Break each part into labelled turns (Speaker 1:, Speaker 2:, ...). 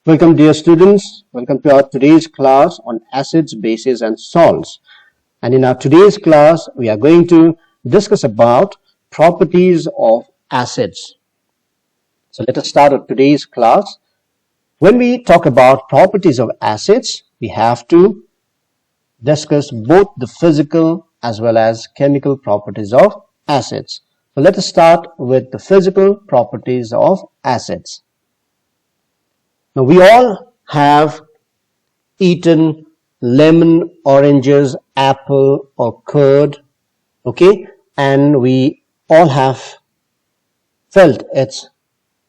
Speaker 1: Welcome dear students, welcome to our today's class on acids, bases and salts. And in our today's class, we are going to discuss about properties of acids. So let us start with today's class. When we talk about properties of acids, we have to discuss both the physical as well as chemical properties of acids. So let us start with the physical properties of acids. Now we all have eaten lemon, oranges, apple or curd, okay, and we all have felt its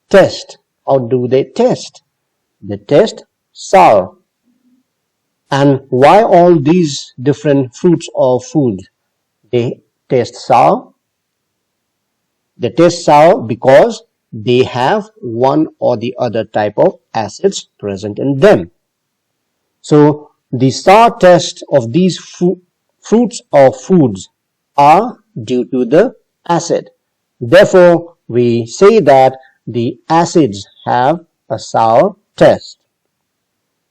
Speaker 1: taste. How do they taste? They taste sour. And why all these different fruits or food they taste sour? They taste sour because they have one or the other type of acids present in them. So the sour taste of these fruits or foods are due to the acid. Therefore, we say that the acids have a sour taste.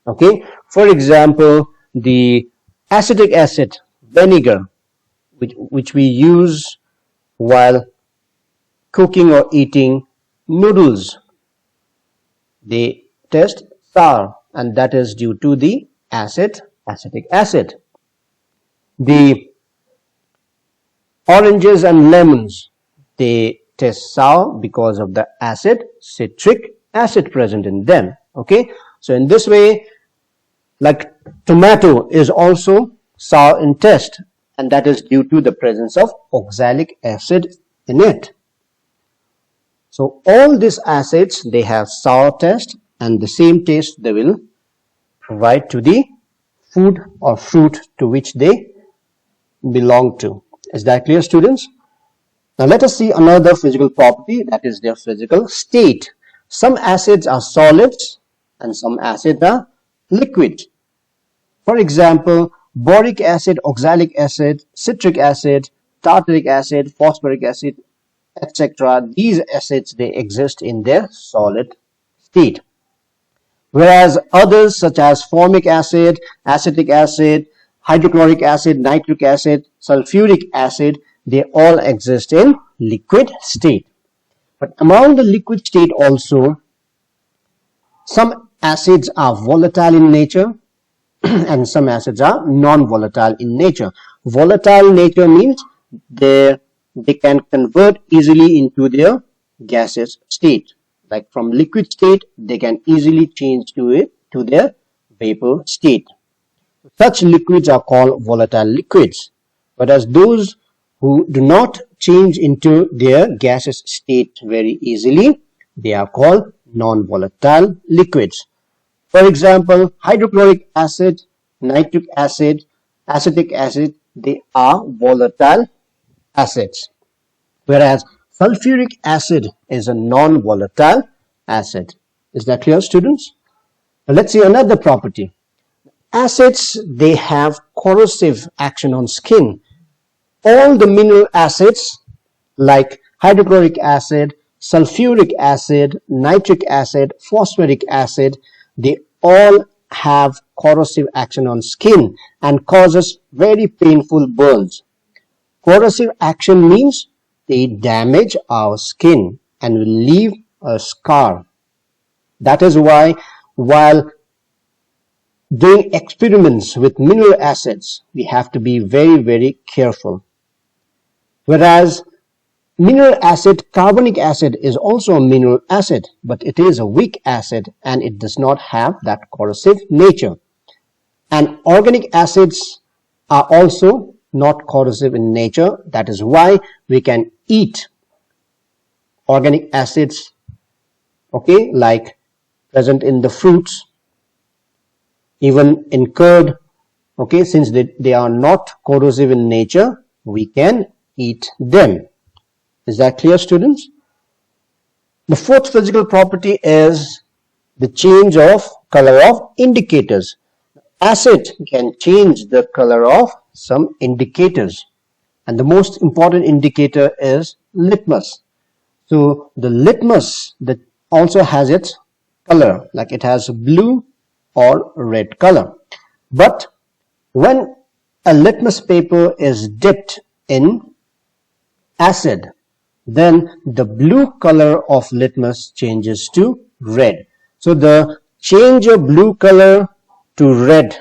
Speaker 1: Okay, for example, the acetic acid, vinegar, which we use while cooking or eating noodles, they taste sour, and that is due to the acetic acid. The oranges and lemons, they taste sour because of the citric acid present in them. Okay, so in this way, like tomato is also sour in taste, and that is due to the presence of oxalic acid in it. So all these acids, they have sour taste, and the same taste they will provide to the food or fruit to which they belong to. Is that clear, students? Now let us see another physical property, that is their physical state. Some acids are solids and some acids are liquid. For example, boric acid, oxalic acid, citric acid, tartaric acid, phosphoric acid, etc. These acids, they exist in their solid state. Whereas others such as formic acid, acetic acid, hydrochloric acid, nitric acid, sulfuric acid, they all exist in liquid state. But among the liquid state also, some acids are volatile in nature and some acids are non-volatile in nature. Volatile nature means they can convert easily into their gaseous state. Like from liquid state, they can easily change to their vapor state. Such liquids are called volatile liquids. Whereas those who do not change into their gaseous state very easily, they are called non-volatile liquids. For example, hydrochloric acid, nitric acid, acetic acid, they are volatile acids, whereas sulfuric acid is a non-volatile acid. Is that clear, students? Now let's see another property. Acids, they have corrosive action on skin. All the mineral acids like hydrochloric acid, sulfuric acid, nitric acid, phosphoric acid, they all have corrosive action on skin and causes very painful burns. Corrosive action means they damage our skin and will leave a scar. That is why while doing experiments with mineral acids, we have to be very, very careful. Whereas mineral acid, carbonic acid is also a mineral acid, but it is a weak acid and it does not have that corrosive nature. And organic acids are also not corrosive in nature. That is why we can eat organic acids, okay, like present in the fruits, even in curd, okay, since they are not corrosive in nature, we can eat them. Is that clear, students? The fourth physical property is the change of color of indicators. Acid can change the color of some indicators, and the most important indicator is litmus. So the litmus that also has its color, like it has blue or red color. But when a litmus paper is dipped in acid, then the blue color of litmus changes to red. So the change of blue color to red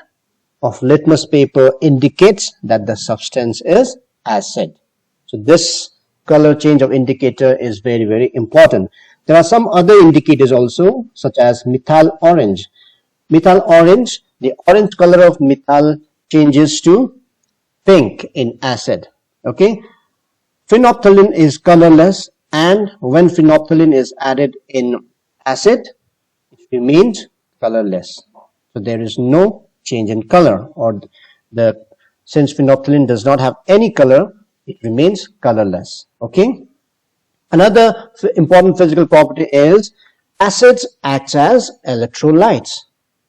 Speaker 1: of litmus paper indicates that the substance is acid. So this color change of indicator is very, very important. There are some other indicators also, such as methyl orange. Methyl orange, the orange color of methyl changes to pink in acid. Okay. Phenolphthalein is colorless, and when phenolphthalein is added in acid, it remains colorless. So there is no change in color, or since phenolphthalein does not have any color, it remains colorless. Okay. Another important physical property is acids act as electrolytes.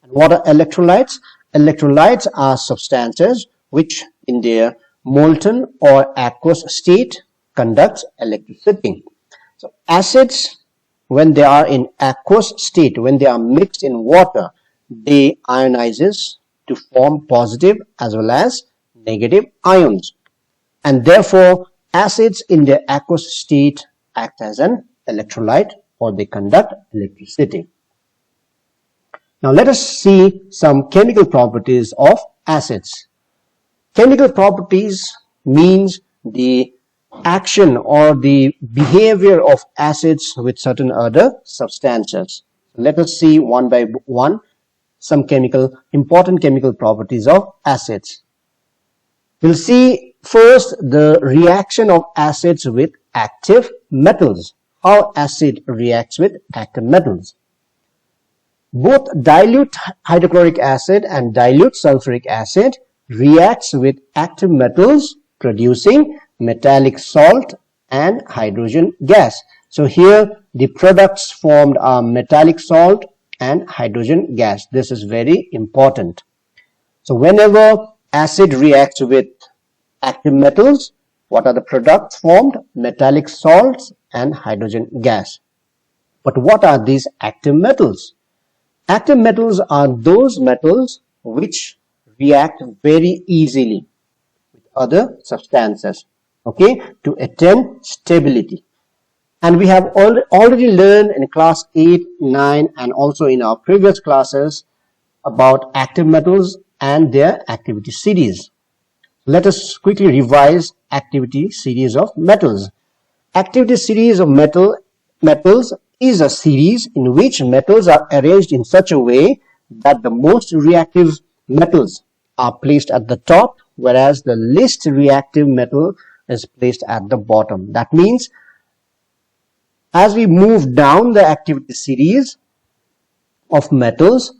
Speaker 1: And what are electrolytes? Electrolytes are substances which in their molten or aqueous state conducts electricity. So acids, when they are in aqueous state, when they are mixed in water, they ionizes to form positive as well as negative ions. And therefore, acids in their aqueous state act as an electrolyte, or they conduct electricity. Now let us see some chemical properties of acids. Chemical properties means the action or the behavior of acids with certain other substances. Let us see one by one some important chemical properties of acids. We'll see first the reaction of acids with active metals. How acid reacts with active metals. Both dilute hydrochloric acid and dilute sulfuric acid reacts with active metals, producing metallic salt and hydrogen gas. So here the products formed are metallic salt and hydrogen gas. This is very important. So whenever acid reacts with active metals, what are the products formed? Metallic salts and hydrogen gas. But what are these active metals? Active metals are those metals which react very easily with other substances, okay, to attain stability. And we have already learned in class 8, 9 and also in our previous classes about active metals and their activity series. Let us quickly revise activity series of metals. Activity series of metals is a series in which metals are arranged in such a way that the most reactive metals are placed at the top, whereas the least reactive metal is placed at the bottom. That means as we move down the activity series of metals,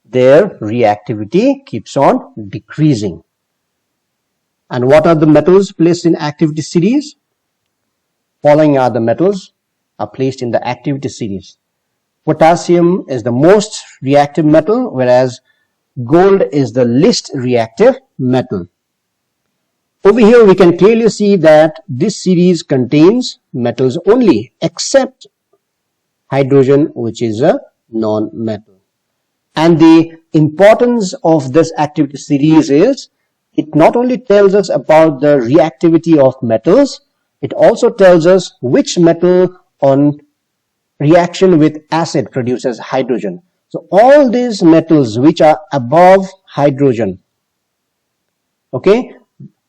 Speaker 1: their reactivity keeps on decreasing. And what are the metals placed in activity series? Following are the metals are placed in the activity series. Potassium is the most reactive metal, whereas gold is the least reactive metal. Over here we can clearly see that this series contains metals only, except hydrogen, which is a non-metal. And the importance of this activity series is it not only tells us about the reactivity of metals, it also tells us which metal on reaction with acid produces hydrogen. So all these metals which are above hydrogen, okay,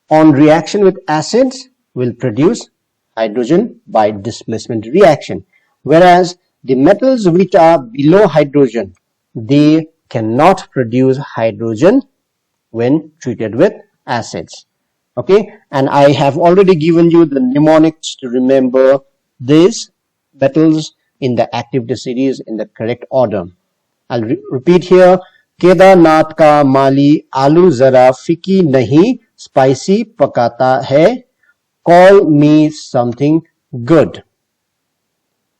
Speaker 1: on reaction with acids will produce hydrogen by displacement reaction. Whereas the metals which are below hydrogen, they cannot produce hydrogen when treated with acids. Okay, and I have already given you the mnemonics to remember these metals in the activity series in the correct order. I'll repeat here. Kedarnath का माली आलू जरा फीकी नहीं spicy pakata hai, call me something good.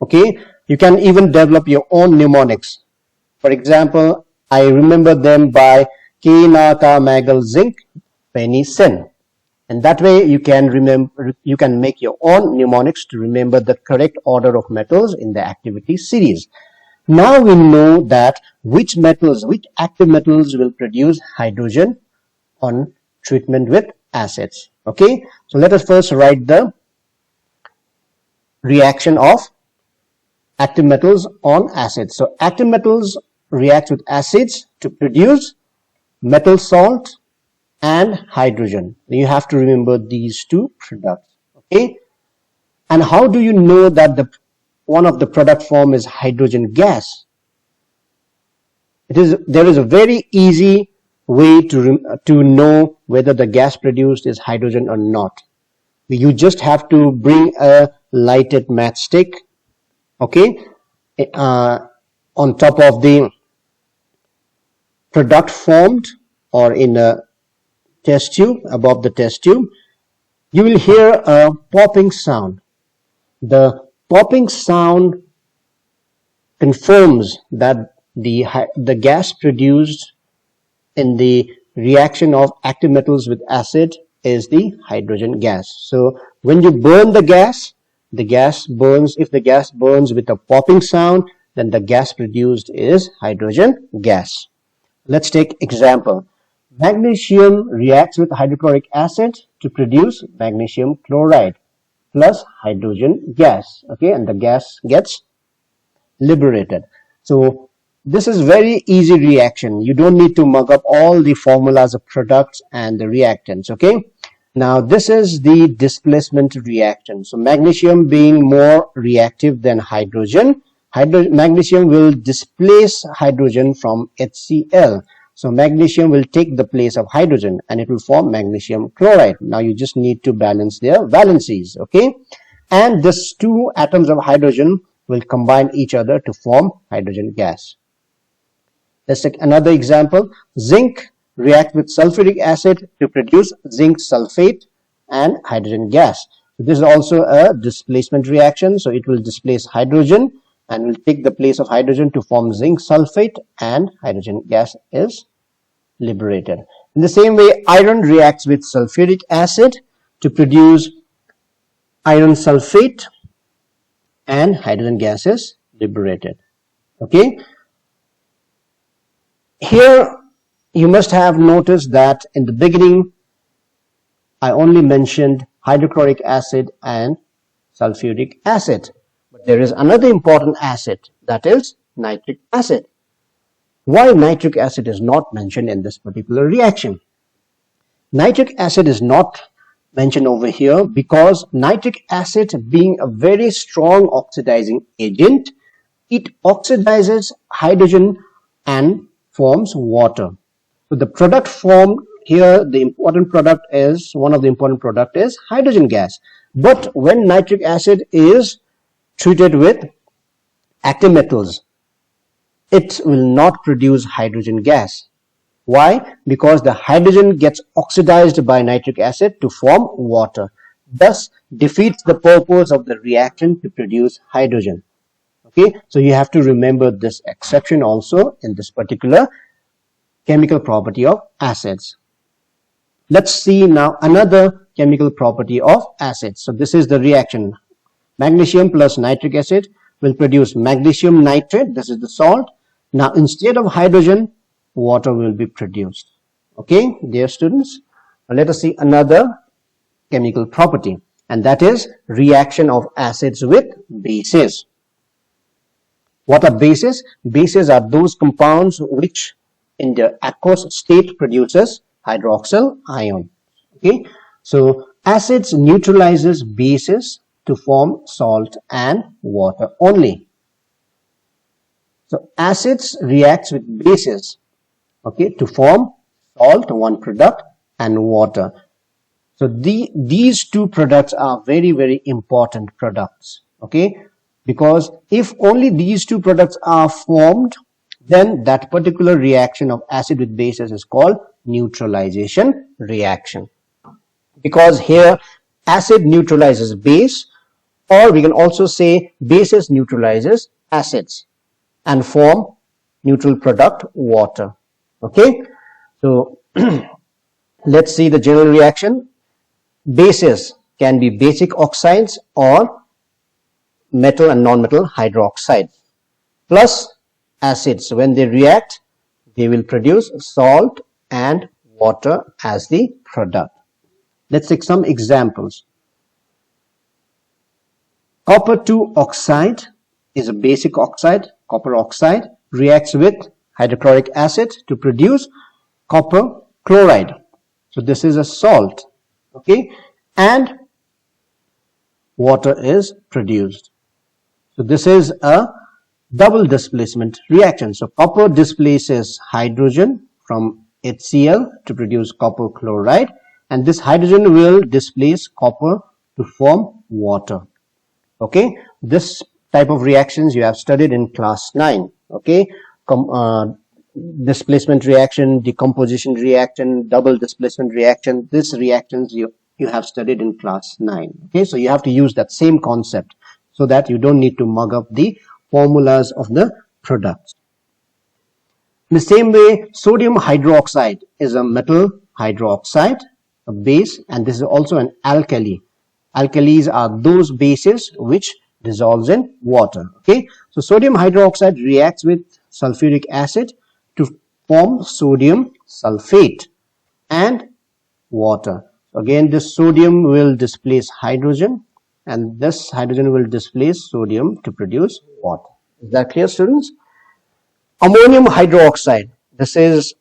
Speaker 1: Okay, you can even develop your own mnemonics. For example, I remember them by Kina ka magal zinc penny sin. And that way you can make your own mnemonics to remember the correct order of metals in the activity series. Now we know that which active metals will produce hydrogen on treatment with acids. Okay, so let us first write the reaction of active metals on acids. So active metals react with acids to produce metal salt and hydrogen. You have to remember these two products. Okay, and how do you know that one of the product form is hydrogen gas? There is a very easy way to know whether the gas produced is hydrogen or not. You just have to bring a lighted matchstick, okay, on top of the product formed or in a test tube, above the test tube. You will hear a popping sound. The popping sound confirms that the gas produced in the reaction of active metals with acid is the hydrogen gas. So when you burn the gas burns. If the gas burns with a popping sound, then the gas produced is hydrogen gas. Let's take example. Magnesium reacts with hydrochloric acid to produce magnesium chloride plus hydrogen gas. Okay, and the gas gets liberated. So this is very easy reaction. You don't need to mug up all the formulas of products and the reactants. Okay, now this is the displacement reaction. So magnesium being more reactive than hydrogen, magnesium will displace hydrogen from HCl. So magnesium will take the place of hydrogen and it will form magnesium chloride. Now you just need to balance their valencies. Okay, and these two atoms of hydrogen will combine each other to form hydrogen gas. Let's take another example. Zinc react with sulfuric acid to produce zinc sulfate and hydrogen gas. So this is also a displacement reaction. So it will displace hydrogen and will take the place of hydrogen to form zinc sulfate, and hydrogen gas is liberated. In the same way, iron reacts with sulfuric acid to produce iron sulfate and hydrogen gas is liberated. Okay, here you must have noticed that in the beginning I only mentioned hydrochloric acid and sulfuric acid, but there is another important acid, that is nitric acid. Why nitric acid is not mentioned in this particular reaction? Nitric acid is not mentioned over here because nitric acid, being a very strong oxidizing agent, it oxidizes hydrogen and forms water. So the product formed here, one of the important product is hydrogen gas. But when nitric acid is treated with active metals, it will not produce hydrogen gas. Why? Because the hydrogen gets oxidized by nitric acid to form water, thus defeats the purpose of the reaction to produce hydrogen. Okay, so you have to remember this exception also in this particular chemical property of acids. Let's see now another chemical property of acids. So this is the reaction. Magnesium plus nitric acid will produce magnesium nitrate. This is the salt. Now instead of hydrogen, water will be produced. Okay, dear students, now let us see another chemical property, and that is reaction of acids with bases. What are bases? Bases are those compounds which in the aqueous state produces hydroxyl ion. Okay, so acids neutralizes bases to form salt and water only. So acids reacts with bases, okay, to form salt, one product, and water. So these two products are very, very important products. Okay, because if only these two products are formed, then that particular reaction of acid with bases is called neutralization reaction. Because here acid neutralizes base, or we can also say bases neutralizes acids and form neutral product water. Okay, so let's see the general reaction. Bases can be basic oxides or metal and non-metal hydroxides. Plus acids, when they react, they will produce salt and water as the product. Let's take some examples. Copper 2 oxide is a basic oxide. Copper oxide reacts with hydrochloric acid to produce copper chloride. So this is a salt, okay, and water is produced. So this is a double displacement reaction. So copper displaces hydrogen from HCl to produce copper chloride, and this hydrogen will displace copper to form water. Okay, this type of reactions you have studied in class 9. Okay, displacement reaction, decomposition reaction, double displacement reaction. These reactions you have studied in class 9. Okay, so you have to use that same concept so that you don't need to mug up the formulas of the products. In the same way, sodium hydroxide is a metal hydroxide, a base, and this is also an alkali. Alkalis are those bases which dissolves in water. Okay, so sodium hydroxide reacts with sulfuric acid to form sodium sulfate and water. Again, this sodium will displace hydrogen, and this hydrogen will displace sodium to produce water. Is that clear, students? Ammonium hydroxide, this is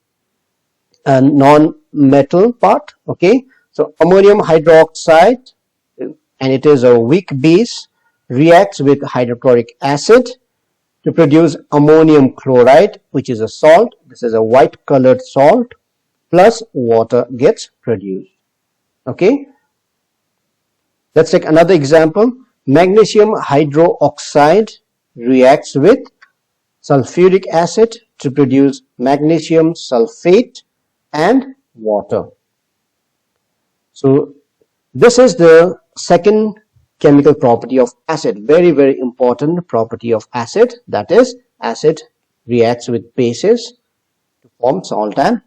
Speaker 1: a non-metal part. Okay, so ammonium hydroxide, and it is a weak base, reacts with hydrochloric acid to produce ammonium chloride, which is a salt. This is a white colored salt, plus water gets produced. Okay, let's take another example. Magnesium hydroxide reacts with sulfuric acid to produce magnesium sulfate and water. So this is the second chemical property of acid, very, very important property of acid, that is acid reacts with bases to form salt and